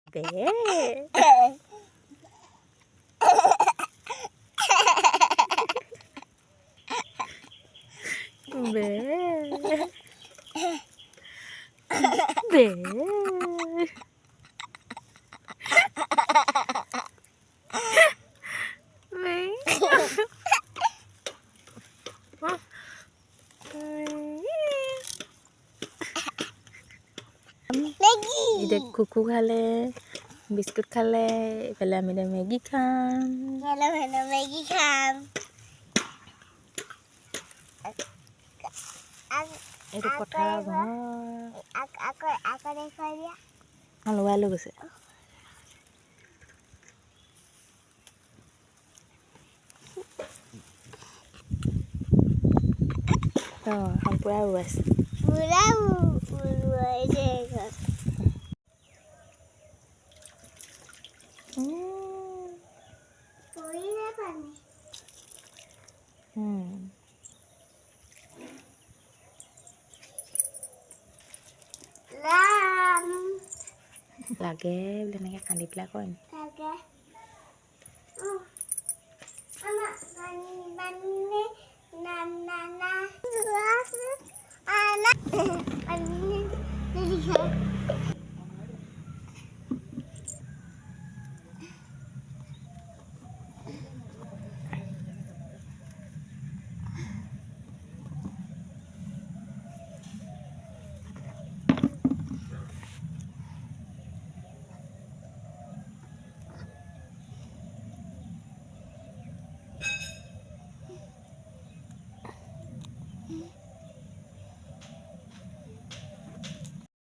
Bé. Bé. Bé. Bé. এতিয়া কুকু খালে বিস্কুট খালে এইফালে আমি এতিয়া মেগী খাম মেগী খাম এইটো পথাৰৰ ঘৰ আকৌ দেখুৱাই দিয়া হালোৱাই লৈ গৈছে এখন পূৰা উৰুৱাইছে পুৰা উৰুৱাইছে এইখন পৰিলে পানী লাগে বুলি এনেকৈ কান্দি পেলাই কয় নি লাগে